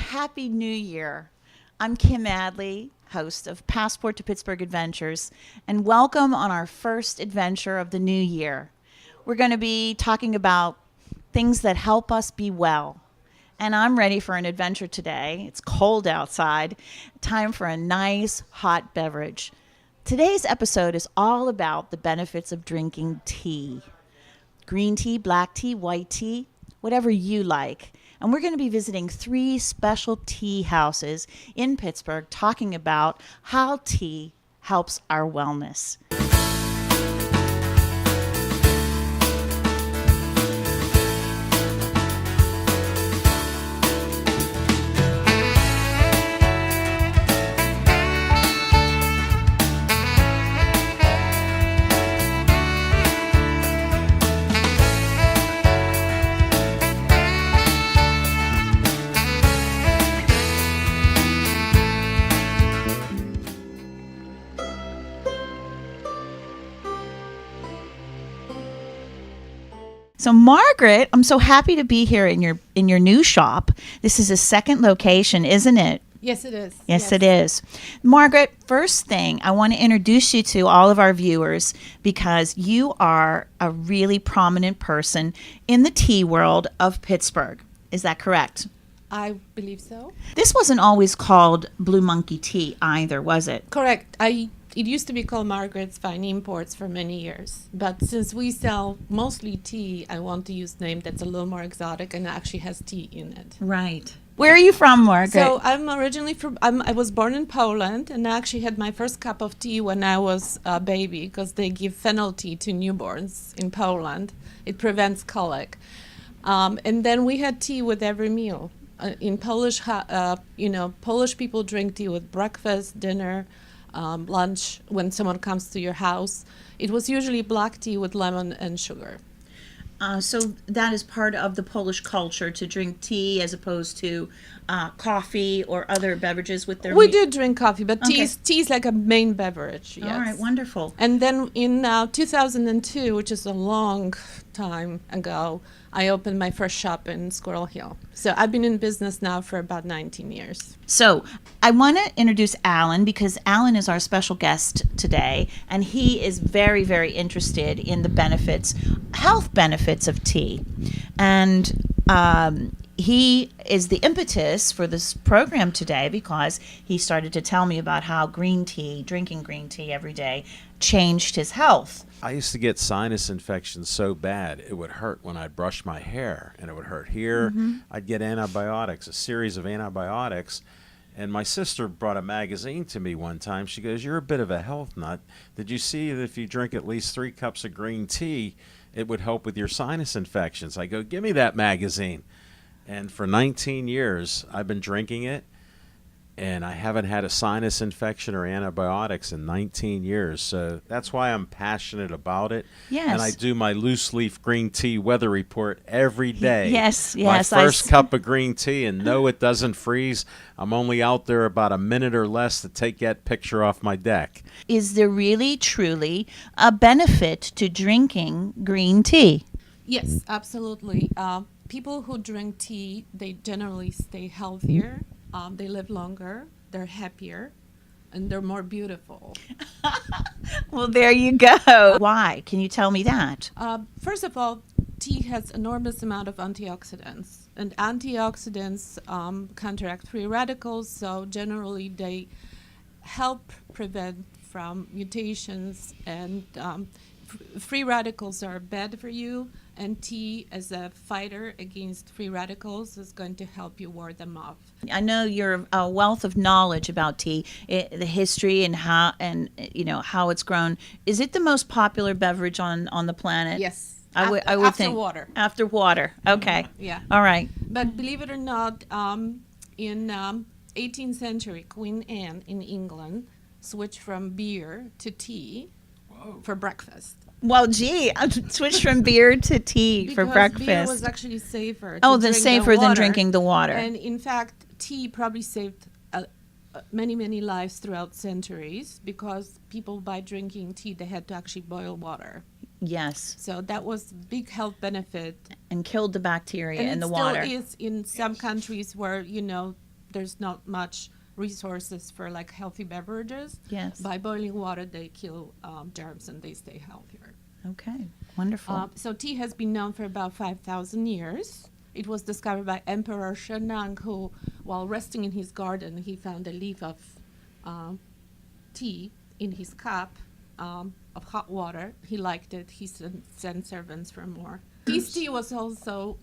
Happy New Year. I'm Kim Adley, host of Passport to Pittsburgh Adventures, and welcome on our first adventure of the new year. We're going to be talking about things that help us be well. And I'm ready for an adventure today. It's cold outside. Time for a nice hot beverage. Today's episode is all about the benefits of drinking tea. Green tea, black tea, white tea, whatever you like. And we're going to be visiting 3 special tea houses in Pittsburgh talking about how tea helps our wellness. So Margaret, I'm so happy to be here in your new shop. This is a second location, isn't it? Yes, it is. Yes, it is. Margaret, first thing, I want to introduce you to all of our viewers because you are a really prominent person in the tea world of Pittsburgh. Is that correct? I believe so. This wasn't always called Blue Monkey Tea either, was it? Correct. It used to be called Margaret's Fine Imports for many years. But since we sell mostly tea, I want to use a name that's a little more exotic and actually has tea in it. Right. Where are you from, Margaret? So I'm originally I was born in Poland, and I actually had my first cup of tea when I was a baby because they give fennel tea to newborns in Poland. It prevents colic. And then we had tea with every meal. In Polish, Polish people drink tea with breakfast, dinner, lunch, when someone comes to your house. It was usually black tea with lemon and sugar. So that is part of the Polish culture to drink tea as opposed to coffee or other beverages with their We do drink coffee, but Okay. tea is like a main beverage. Yes. All right, wonderful. And then in 2002, which is a long time ago, I opened my first shop in Squirrel Hill. So I've been in business now for about 19 years. So I want to introduce Alan because Alan is our special guest today, and he is very, very interested in the benefits, health benefits of tea. And he is the impetus for this program today because he started to tell me about how drinking green tea every day, changed his health. I used to get sinus infections so bad it would hurt when I'd brush my hair, and it would hurt here. I'd get antibiotics, a series of antibiotics. And my sister brought a magazine to me one time. She goes, "You're a bit of a health nut. Did you see that if you drink at least 3 cups of green tea, it would help with your sinus infections?" I go, "Give me that magazine." And for 19 years, I've been drinking it. And I haven't had a sinus infection or antibiotics in 19 years. So that's why I'm passionate about it. Yes. And I do my loose leaf green tea weather report every day. Yes. My first cup of green tea, and no, it doesn't freeze. I'm only out there about a minute or less to take that picture off my deck. Is there really, truly a benefit to drinking green tea? Yes, absolutely. People who drink tea, they generally stay healthier. They live longer, they're happier, and they're more beautiful. Well, there you go. Why? Can you tell me that? First of all, tea has enormous amount of antioxidants, and antioxidants counteract free radicals, so generally they help prevent from mutations, and free radicals are bad for you, and tea as a fighter against free radicals is going to help you ward them off. I know you're a wealth of knowledge about tea, the history and how it's grown. Is it the most popular beverage on the planet? Yes. I would after think water. After water. Okay. Yeah. All right. But believe it or not, in 18th century, Queen Anne in England switched from beer to tea for breakfast. Well, gee, I switched from beer to tea for breakfast. Beer was actually safer. Safer than drinking the water. And in fact, tea probably saved many, many lives throughout centuries because people, by drinking tea, they had to actually boil water. Yes. So that was big health benefit. And killed the bacteria in the And water. it still is in some countries where, there's not much resources for like healthy beverages. Yes. By boiling water, they kill germs and they stay healthier. Okay. Wonderful. So tea has been known for about 5,000 years. It was discovered by Emperor Shennong, who, while resting in his garden, he found a leaf of tea in his cup of hot water. He liked it. He sent servants for more. This tea was also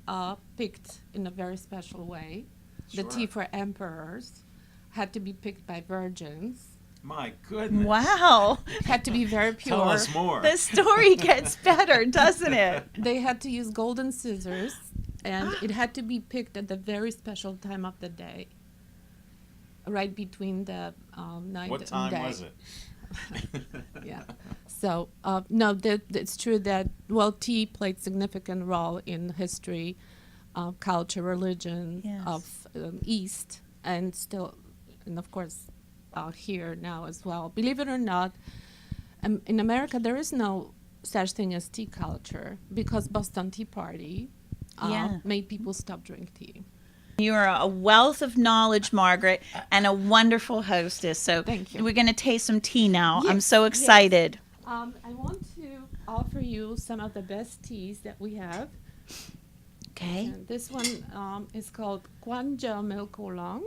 picked in a very special way. The Sure. tea for emperors had to be picked by virgins. My goodness. Wow. Had to be very pure. Tell us more. The story gets better, doesn't it? They had to use golden scissors, and it had to be picked at a very special time of the day, right between the night What and time day. was it? Yeah. So no, it's true that tea played significant role in history, culture, religion Yes. of East, and still, and of course, here now as well. Believe it or not, in America there is no such thing as tea culture because Boston Tea Party Yeah. made people stop drink tea. You are a wealth of knowledge, Margaret, and a wonderful hostess. So Thank you. we're going to taste some tea now. I'm Yes, so yes. excited. I want to offer you some of the best teas that we have. Okay. And this one is called Guangzhou Milk Oolong.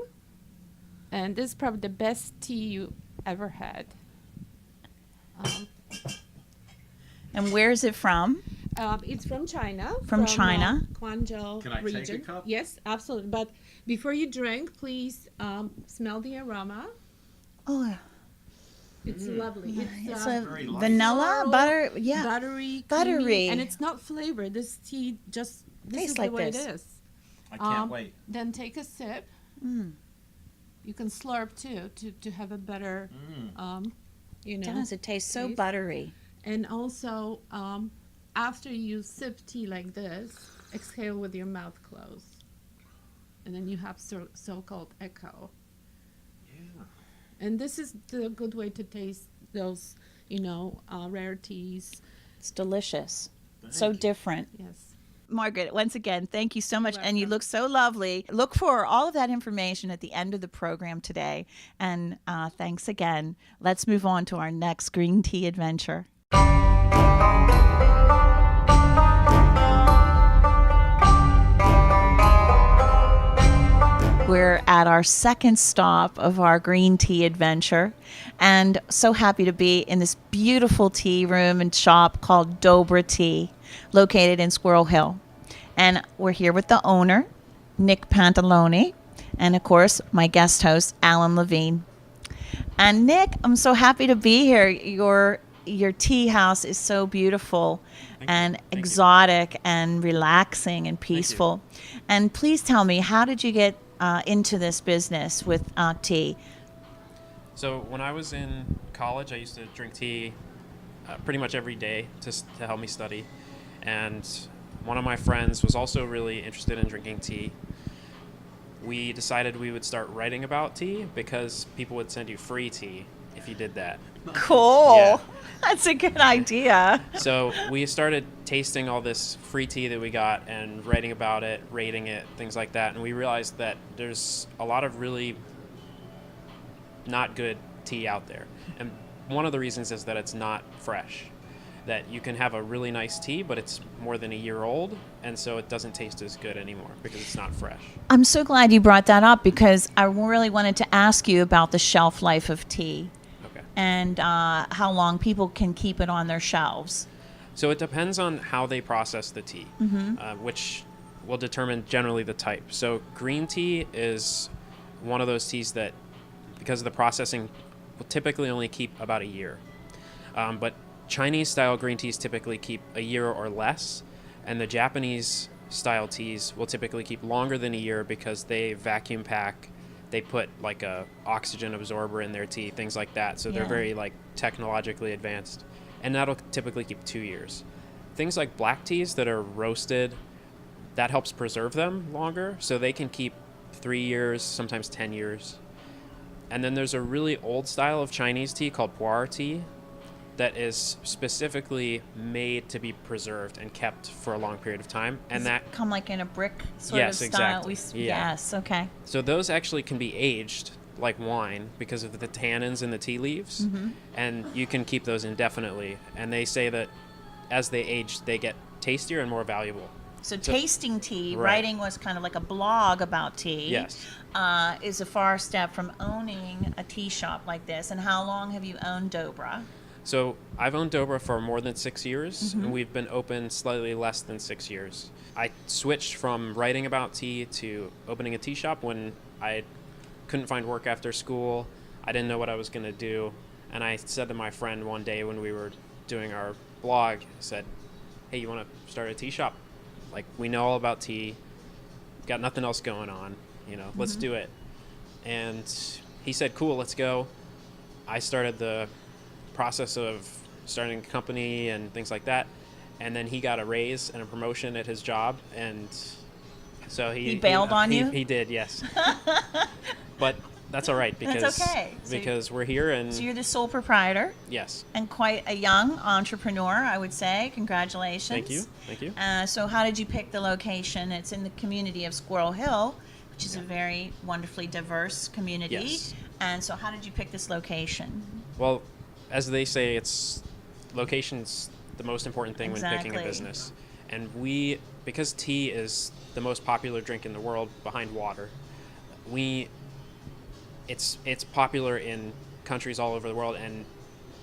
And this is probably the best tea you ever had. And where is it from? It's from China. From China. Guangzhou Can I take a region. cup? Yes, absolutely. But before you drink, please smell the aroma. Oh, It's lovely. it's It's a Very light. vanilla floral, butter. Yeah. buttery, Buttery. creamy, and it's not flavored. This tea just this Tastes is like the way this. it is. I can't wait. Then take a sip. Mm. You can slurp too to have a better, you know. Does it taste so taste. buttery? And also, after you sip tea like this, exhale with your mouth closed, and then you have so-called echo. Yeah. And this is the good way to taste those, rare teas. It's delicious. So Thank you. different. Yes. Margaret, once again, thank you so much. You're And you welcome. look so lovely. Look for all of that information at the end of the program today. And thanks again. Let's move on to our next green tea adventure. We're at our second stop of our green tea adventure, and so happy to be in this beautiful tea room and shop called Dobra Tea, located in Squirrel Hill. And we're here with the owner, Nick Pantalone, and of course, my guest host, Alan Levine. And Nick, I'm so happy to be here. Your tea house is so beautiful and Thank you. exotic and relaxing and peaceful. And please tell me, how did you get into this business with tea? So when I was in college, I used to drink tea pretty much every day to help me study. And one of my friends was also really interested in drinking tea. We decided we would start writing about tea because people would send you free tea if you did that. Cool. Yeah. That's a good idea. So we started tasting all this free tea that we got and writing about it, rating it, things like that. And we realized that there's a lot of really not good tea out there. And one of the reasons is that it's not fresh. That you can have a really nice tea, but it's more than a year old, and so it doesn't taste as good anymore because it's not fresh. I'm so glad you brought that up because I really wanted to ask you about the shelf life of tea Okay. and how long people can keep it on their shelves. So it depends on how they process the tea, which will determine generally the type. So green tea is one of those teas that, because of the processing, will typically only keep about a year. But Chinese-style green teas typically keep a year or less, and the Japanese-style teas will typically keep longer than a year because they vacuum pack, they put like a oxygen absorber in their tea, things like that. So they're Yeah. very like technologically advanced, and that'll typically keep 2 years. Things like black teas that are roasted, that helps preserve them longer, so they can keep 3 years, sometimes 10 years. And then there's a really old style of Chinese tea called pu'er tea. that is specifically made to be preserved and kept for a long period of time, and that Come like in a brick sort Yes, of style. exactly. Yeah. Yes, okay. so those actually can be aged like wine because of the tannins in the tea leaves, and you can keep those indefinitely. And they say that as they age, they get tastier and more valuable. So tasting tea, Right. writing was kind of like a blog about tea. Yes. Is a far step from owning a tea shop like this. And how long have you owned Dobra? So I've owned Dobra for more than 6 years, and we've been open slightly less than 6 years. I switched from writing about tea to opening a tea shop when I couldn't find work after school. I didn't know what I was going to do, and I said to my friend one day when we were doing our blog, I said, "Hey, you want to start a tea shop? Like, we know all about tea, got nothing else going on, let's do it." And he said, "Cool, let's go." I started the process of starting a company and things like that, and then he got a raise and a promotion at his job, and so He bailed on you? He did, yes. But that's all right because That's okay. So we're here, and So you're the sole proprietor yes, and quite a young entrepreneur, I would say. Congratulations. thank you. So how did you pick the location? It's in the community of Squirrel Hill, which is a very wonderfully diverse community. Yes. And so how did you pick this location? Well, as they say, it's location's the most important thing when picking a Exactly. business. And because tea is the most popular drink in the world behind water, it's popular in countries all over the world and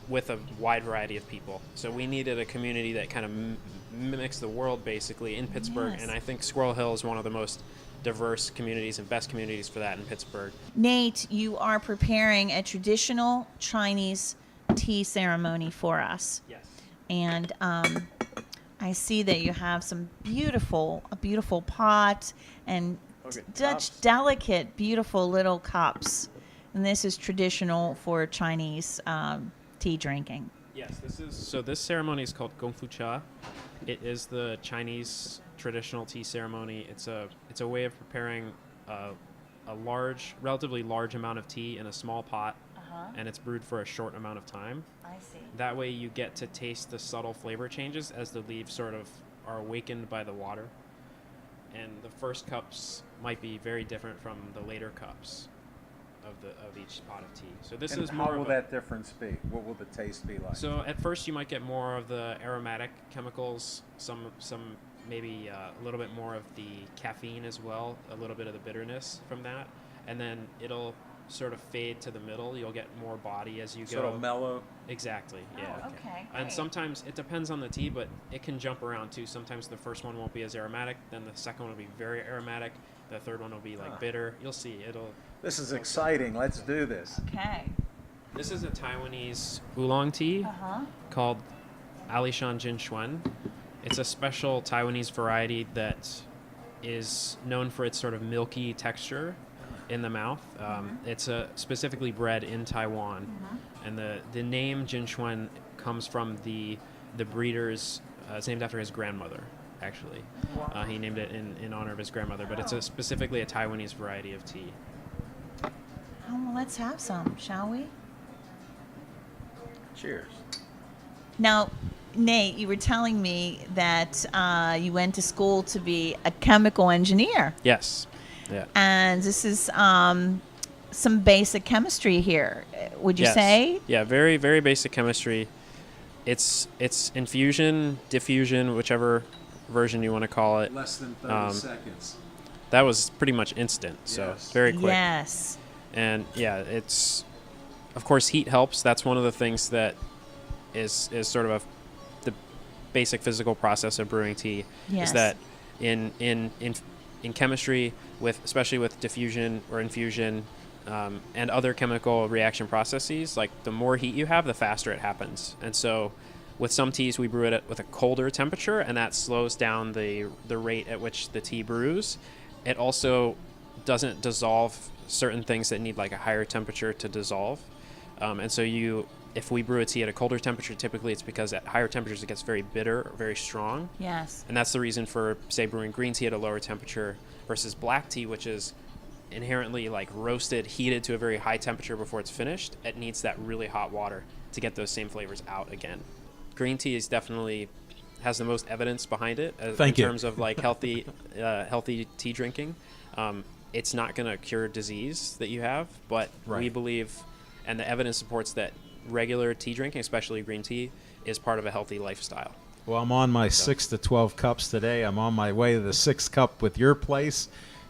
with a wide variety of people. So we needed a community that kind of mimics the world basically in Pittsburgh, Yes. and I think Squirrel Hill is one of the most diverse communities and best communities for that in Pittsburgh. Nate, you are preparing a traditional Chinese tea ceremony for us. Yes. And I see that you have a beautiful pot and such delicate, beautiful little cups. And this is traditional for Chinese tea drinking. Yes, this ceremony is called Gongfu Cha. It is the Chinese traditional tea ceremony. It's a way of preparing a relatively large amount of tea in a small pot, and it's brewed for a short amount of time. I see. That way you get to taste the subtle flavor changes as the leaves sort of are awakened by the water. And the first cups might be very different from the later cups of each pot of tea. So this is more How will of that difference be? What will the taste be like? So at first you might get more of the aromatic chemicals, some maybe a little bit more of the caffeine as well, a little bit of the bitterness from that, and then it'll sort of fade to the middle. You'll get more body as you go. Sort of mellow. Exactly. Yeah. Oh, okay. And great. sometimes it depends on the tea, but it can jump around too. Sometimes the first one won't be as aromatic, then the second one will be very aromatic, the third one will be like bitter. You'll see. This is exciting. Let's do this. Okay. This is a Taiwanese oolong tea called Alishan Jinshuan. It's a special Taiwanese variety that is known for its sort of milky texture in the mouth. It's specifically bred in Taiwan, and the name Jinshuan comes from the breeder's. It's named after his grandmother, actually. He named it in honor of his grandmother, but it's specifically a Taiwanese variety of tea. Oh, well, let's have some, shall we? Cheers. Now, Nate, you were telling me that you went to school to be a chemical engineer, Yes. Yeah. and this is some basic chemistry here. Would you Yes. say? Yeah, very, very basic chemistry. It's infusion, diffusion, whichever version you want to call it. Less than 30 Um, seconds. That was pretty much instant, so Yes. very quick. Yes. And yeah, it's of course heat helps. That's one of the things that is sort of the basic physical process of brewing tea. Yes. Is that in chemistry, especially with diffusion or infusion and other chemical reaction processes, like the more heat you have, the faster it happens. And so with some teas, we brew it with a colder temperature, and that slows down the rate at which the tea brews. It also doesn't dissolve certain things that need like a higher temperature to dissolve. And so if we brew a tea at a colder temperature, typically it's because at higher temperatures it gets very bitter or very strong. Yes. And that's the reason for, say, brewing green tea at a lower temperature versus black tea, which is inherently like roasted, heated to a very high temperature before it's finished. It needs that really hot water to get those same flavors out again. Green tea is definitely has the most evidence behind it in terms of like healthy tea drinking. It's not going to cure disease that you have, but we believe, and the evidence supports that regular tea drinking, especially green tea, is part of a healthy lifestyle. Well, I'm on my 6 to 12 cups today. I'm on my way to the 6th cup with your place,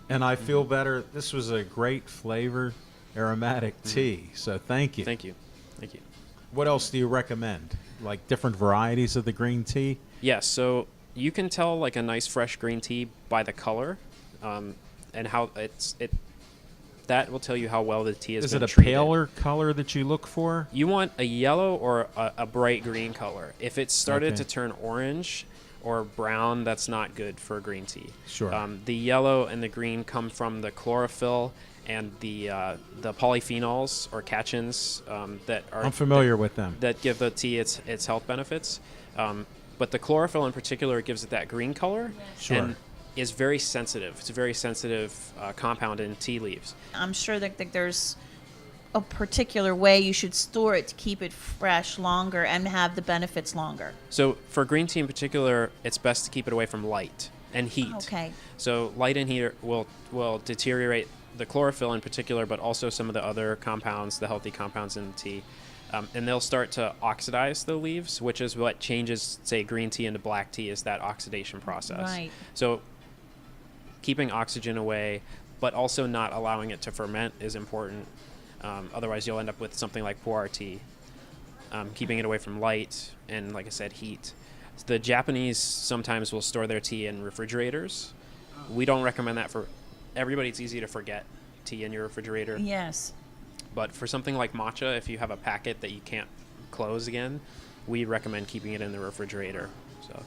and I feel better. This was a great flavor, aromatic tea, so thank you. Thank you. Thank you. What else do you recommend? Like different varieties of the green tea? Yes, so you can tell like a nice fresh green tea by the color, and how that will tell you how well the tea has been Is it a treated. paler color that you look for? You want a yellow or a bright green color. If it started Okay. to turn orange or brown, that's not good for green tea. Sure. The yellow and the green come from the chlorophyll and the polyphenols or catechins that are I'm familiar with them. that give the tea its health benefits. But the chlorophyll in particular gives it that green color Sure. and is very sensitive. It's a very sensitive compound in tea leaves. I'm sure that there's a particular way you should store it to keep it fresh longer and have the benefits longer. So for green tea in particular, it's best to keep it away from light and heat. Okay. So light and heat will deteriorate the chlorophyll in particular, but also some of the other compounds, the healthy compounds in the tea. And they'll start to oxidize the leaves, which is what changes, say, green tea into black tea, is that oxidation process. Right. So keeping oxygen away, but also not allowing it to ferment is important. Otherwise, you'll end up with something like pu'er tea. Keeping it away from light and, like I said, heat. The Japanese sometimes will store their tea in refrigerators. We don't recommend that for everybody. It's easy to forget tea in your refrigerator. Yes. But for something like matcha, if you have a packet that you can't close again, we recommend keeping it in the refrigerator. So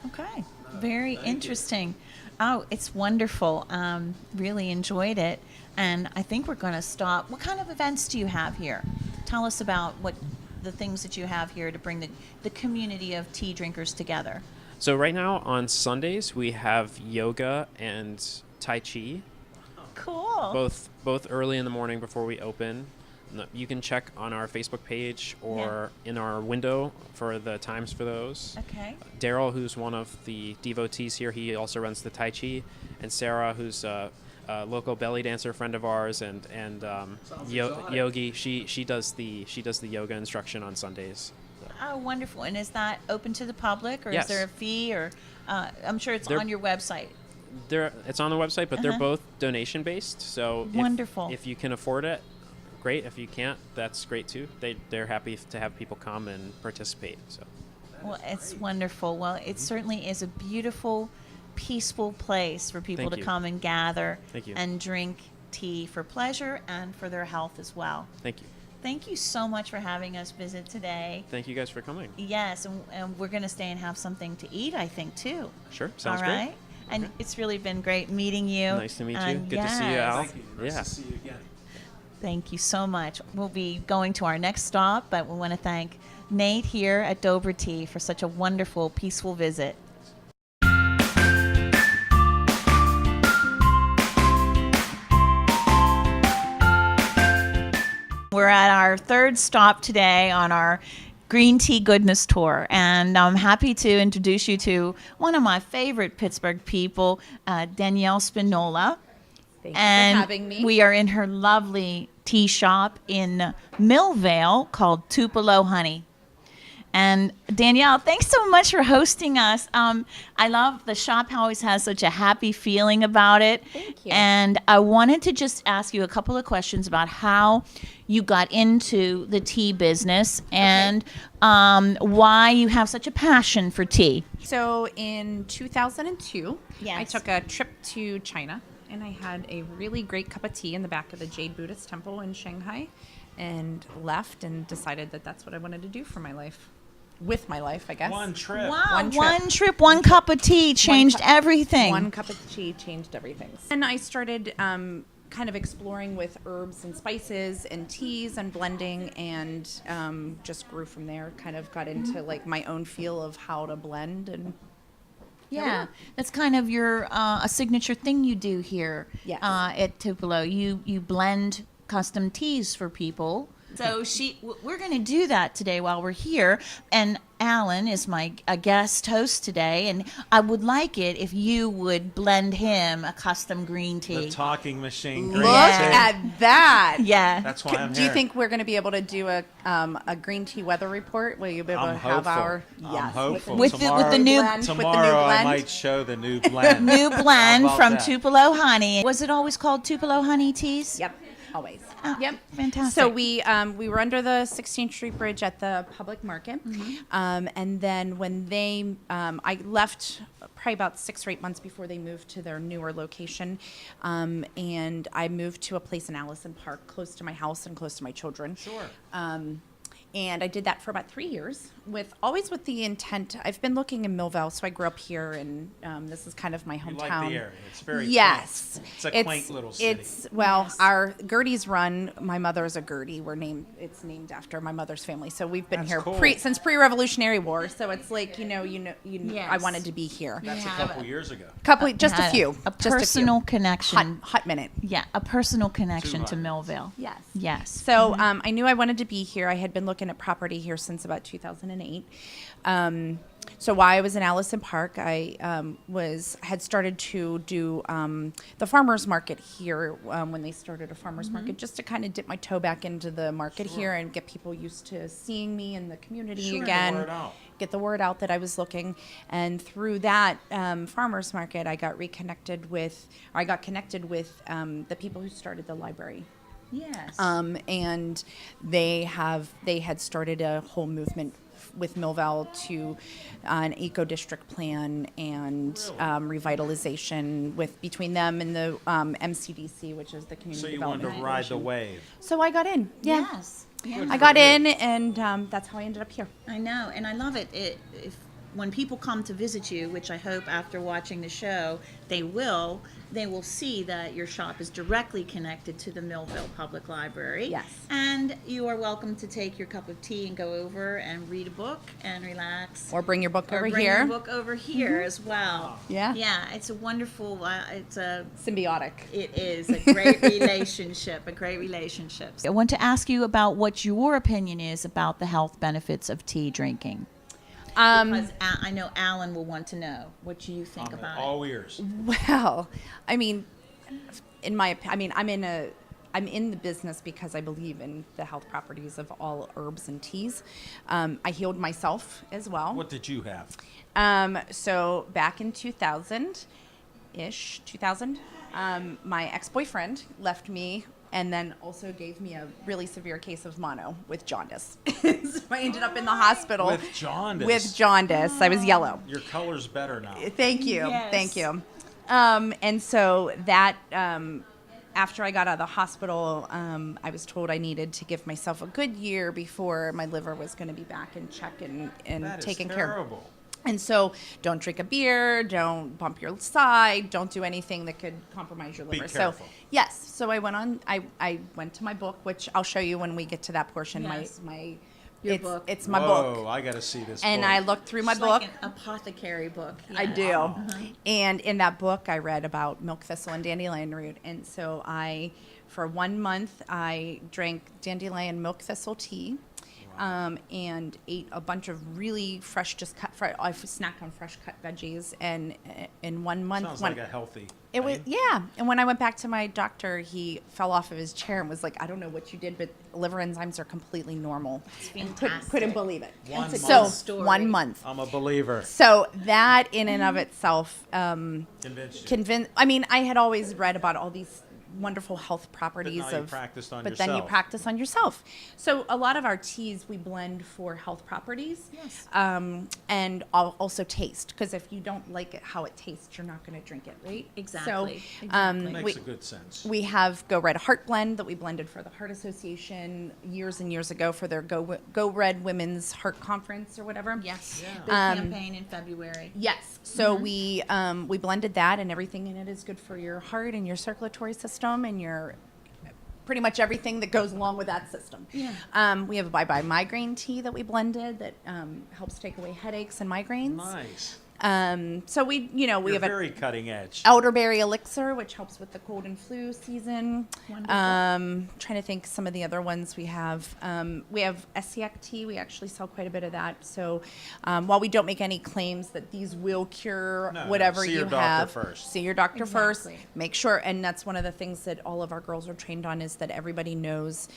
Okay. Very interesting. Oh, it's wonderful. Really enjoyed it. And I think we're going to stop. What kind of events do you have here? Tell us about what the things that you have here to bring the community of tea drinkers together. So right now on Sundays we have yoga and tai chi, Cool. both early in the morning before we open. You can check on our Facebook page or in our window for the times for those. Okay. Daryl, who's one of the devotees here, he also runs the tai chi, and Sarah, who's a local belly dancer friend of ours, and Yogi, she does the yoga instruction on Sundays. Oh, wonderful. And is that open to the public, or Yes. is there a fee? Or I'm sure it's They're- on your website. It's on the website, but they're both donation based. So Wonderful. if you can afford it, great. If you can't, that's great too. They're happy to have people come and participate. So Well, it's wonderful. Well, it certainly is a beautiful, peaceful place for people Thank to you. come and gather Thank you. and drink tea for pleasure and for their health as well. thank you. Thank you so much for having us visit today. Thank you guys for coming. Yes, and we're going to stay and have something to eat, I think, too. Sure, sounds All right? great. And Okay. it's really been great meeting you. Nice to meet you. And Good to see you, yes, Al. Nice Yeah. to see you again. Thank you so much. We'll be going to our next stop, but we want to thank Nate here at Dover Tea for such a wonderful, peaceful visit. We're at our third stop today on our Green Tea Goodness Tour, and I'm happy to introduce you to one of my favorite Pittsburgh people, Danielle Spinola. Thank you And for having me. we are in her lovely tea shop in Millvale called Tupelo Honey. And Danielle, thanks so much for hosting us. I love the shop always has such a happy feeling about it. Thank you. And I wanted to just ask you a couple of questions about how you got into the tea business and why you have such a passion for tea. So in 2002, I Yes. took a trip to China and I had a really great cup of tea in the back of the Jade Buddhist Temple in Shanghai and left and decided that that's what I wanted to do for my life. With my life, I guess. One trip. Wow, One trip. one trip, one cup of tea changed cup- everything. One cup of tea changed everything. And I started kind of exploring with herbs and spices and teas and blending and just grew from there. Kind of got into like my own feel of how to blend and Yeah, that's kind of your a signature thing you do here Yes. at Tupelo. You blend custom teas for people. So we're going to do that today while we're here. And Alan is a guest host today, and I would like it if you would blend him a custom green tea. The talking machine. Look green tea. at that. Yeah. That's why I'm Do you here. think we're going to be able to do a green tea weather report? Will you be able I'm to have hopeful. our I'm hopeful. With the new blend, with the new Tomorrow I blend? might show the new blend. new blend How about from that? Tupelo Honey. Was it always called Tupelo Honey Teas? Yep, always. Oh, Yep. fantastic. So we were under the 16th Street Bridge at the public market, and then when they I left probably about 6 or 8 months before they moved to their newer location, and I moved to a place in Allison Park, close to my house and close to my children. Sure. And I did that for about 3 years, always with the intent. I've been looking in Millville, so I grew up here, and this is kind of my hometown. You like the area. It's very Yes, quaint. It's a quaint little city. Our Gertie's Run. My mother is a Gertie. It's named after my mother's family. So we've been That's here cool. since pre-Revolutionary War. So it's like I Yes. wanted to be here. That's a Yeah. couple years ago. Just a Had few. A Just personal few. connection. Hot minute. Yeah, a personal connection to hot. Millville. Yes. Yes. So I knew I wanted to be here. I had been looking at property here since about 2008. So while I was in Allison Park, I had started to do the farmers market here when they started a farmers market, just to kind of dip my toe back into the market here and get people used to seeing me in the community Sure. again. Get the word out. Get the word out that I was looking, and through that farmers market, I got connected with the people who started the library. yes. And they had started a whole movement with Millville to an eco district plan and revitalization between them and the MCDC, which is the community So you development. wanted to ride the wave. So I got in. Yeah, Yes. Yeah. I got in, and that's how I ended up here. I know, and I love it. When people come to visit you, which I hope after watching the show they will see that your shop is directly connected to the Millville Public Library. Yes. And you are welcome to take your cup of tea and go over and read a book and relax. Or bring your book Or over bring here. your book over here as well. Yeah. Yeah, it's a wonderful. Symbiotic. It is a great relationship, I want to ask you about what your opinion is about the health benefits of tea drinking. Because I know Alan will want to know what you think I'm about all ears. Well, I mean, I'm in the business because I believe in the health properties of all herbs and teas. I healed myself as well. What did you have? So back in 2000, my ex-boyfriend left me and then also gave me a really severe case of mono with jaundice. So I ended up in the hospital. With jaundice? With jaundice. I was yellow. Your color's better now. Thank you. Yes. Thank you. And so that, after I got out of the hospital, I was told I needed to give myself a good year before my liver was going to be back in check and That is taken care of. terrible. And so don't drink a beer, don't bump your side, don't do anything that could compromise your Be liver. careful. So yes, so I went to my book, which I'll show you when we get to that portion. Yes. Your It's- book. It's my Whoa, book. I got to see this And book. I looked through my It's book. like an apothecary book. I Yes. do. And in that book, I read about milk thistle and dandelion root. And so for 1 month, I drank dandelion milk thistle tea. And ate a bunch of really fresh, I snacked on fresh cut veggies. And in 1 month, Sounds like a healthy it was, thing. yeah. And when I went back to my doctor, he fell off of his chair and was like, I don't know what you did, but liver enzymes are completely normal. And fantastic. couldn't believe it. One So month. Story. 1 month. I'm a believer. So that in and of itself Convinced you. I had always read about all these wonderful health properties now you practiced on but then you yourself. practice on yourself. So a lot of our teas we blend for health properties. Yes. And also taste, because if you don't like it how it tastes, you're not going to drink it, right? Exactly. So Exactly. Makes a good sense. we have Go Red Heart Blend that we blended for the Heart Association years and years ago for their Go Red Women's Heart Conference or whatever. Yes. Yeah. Big campaign in February. Yes. So we blended that, and everything in it is good for your heart and your circulatory system and your pretty much everything that goes along with that system. Yeah. We have a Bye Bye Migraine tea that we blended that helps take away headaches and migraines. Nice. So we You're have a very cutting edge. elderberry elixir, which helps with the cold and flu season. Wonderful. Trying to think some of the other ones we have. We have Essiac tea. We actually sell quite a bit of that. So while we don't make any claims that these will cure No, no, whatever see you your doctor have, first. see your doctor first. Exactly. Make sure, and that's one of the things that all of our girls are trained on is that everybody knows.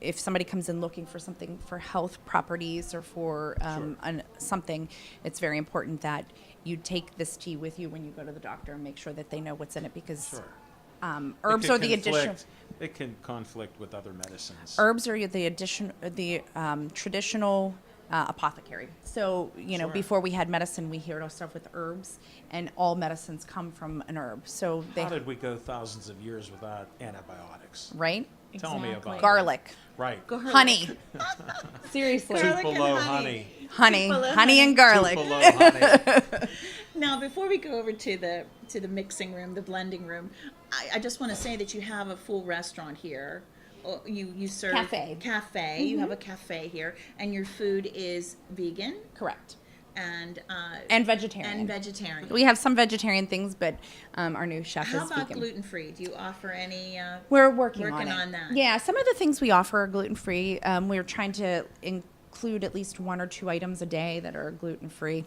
If somebody comes in looking for something for health properties or for something, it's very important that you take this tea with you when you go to the doctor and make sure that they know what's in it because Sure. herbs It are can the addition. conflict- It can conflict with other medicines. Herbs are the traditional apothecary. So Sure. before we had medicine, we healed ourselves with herbs, and all medicines come from an herb. So How did we go thousands of years without antibiotics? right, Tell me Exactly. about garlic, that. Right. honey. Seriously, Garlic and Tupelo honey. honey. honey and garlic. Tupelo honey. Now, before we go over to the mixing room, the blending room, I just want to say that you have a full restaurant here. You serve Cafe. You have a cafe here, and your food is vegan Correct. and And vegetarian. vegetarian. We have some vegetarian things, but our new chef How is about vegan. gluten free? Do you offer any? We're working Working on, on that. Yeah, some of the things we offer are gluten free. We're trying to include at least 1 or 2 items a day that are gluten free.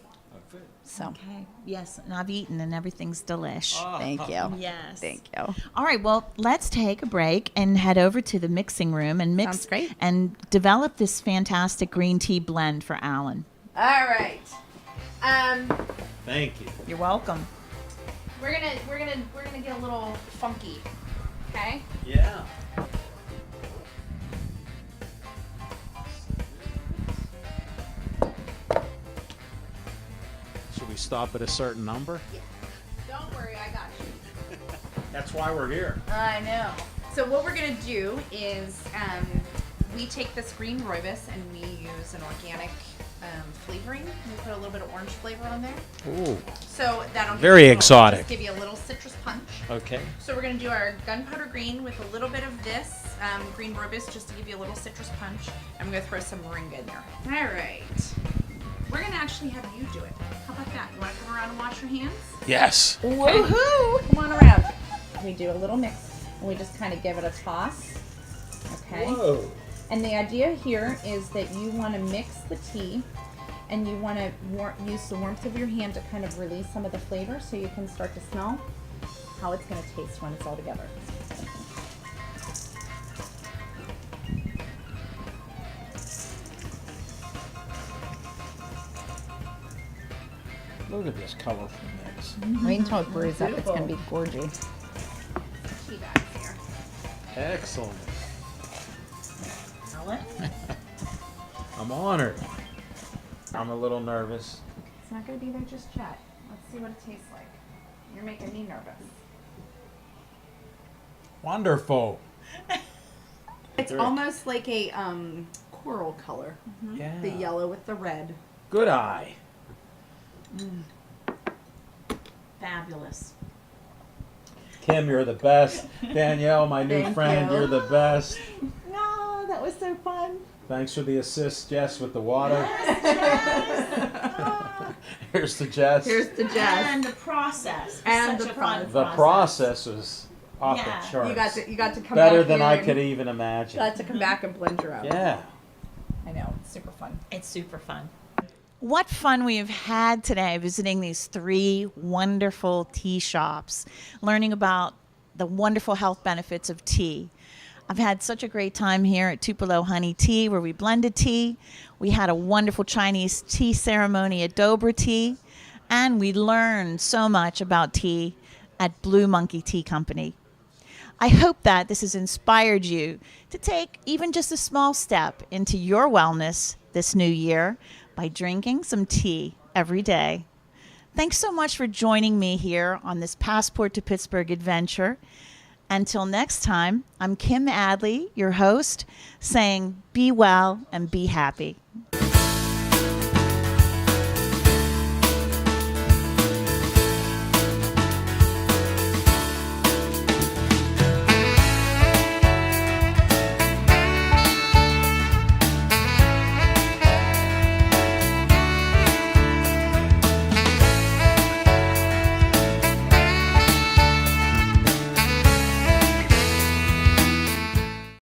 So Okay. Yes, and I've eaten, and everything's delish. thank you. Yes. Thank you. All right, well, let's take a break and head over to the mixing room and mix Sounds great. and develop this fantastic green tea blend for Alan. All right. Thank you. You're welcome. We're gonna get a little funky. Okay. Yeah. Should we stop at a certain number? Don't worry, I got you. That's why we're here. I know. So what we're gonna do is we take this green rooibos and we use an organic flavoring. We put a little bit of orange flavor on there. Ooh. So that'll Very give you exotic. Just give you a little citrus punch. Okay. So we're gonna do our gunpowder green with a little bit of this green rooibos just to give you a little citrus punch. I'm gonna throw some moringa in there. All right. We're gonna actually have you do it. How about that? You wanna come around and wash your hands? Yes. Woohoo! Come on around. We do a little mix and we just kind of give it a toss. Okay. Whoa. And the idea here is that you want to mix the tea and you want to use the warmth of your hand to kind of release some of the flavor so you can start to smell how it's going to taste when it's all together. Look at this colorful mix. Wait until it brews up. It's going to be gorgeous. Tea bags here. Excellent. Alan? I'm honored. I'm a little nervous. It's not going to be there just yet. Let's see what it tastes like. You're making me nervous. Wonderful. It's almost like a coral color. Yeah. The yellow with the red. Good eye. Fabulous. Kim, you're the best. Danielle, my new Thank friend, you. you're the best. No, that was so fun. Thanks for the assist, Jess, with the water. Here's the Jess. Here's the Jess. And the process. And Such the a fun The process was off Yeah. the charts. You got to come Better back than here I and could even imagine. got to come back and blend her out. Yeah. I know, it's super fun. It's super fun. What fun we have had today visiting these 3 wonderful tea shops, learning about the wonderful health benefits of tea. I've had such a great time here at Tupelo Honey Tea where we blended tea. We had a wonderful Chinese tea ceremony at Dobra Tea, and we learned so much about tea at Blue Monkey Tea Company. I hope that this has inspired you to take even just a small step into your wellness this new year by drinking some tea every day. Thanks so much for joining me here on this Passport to Pittsburgh adventure. Until next time, I'm Kim Adley, your host, saying be well and be happy.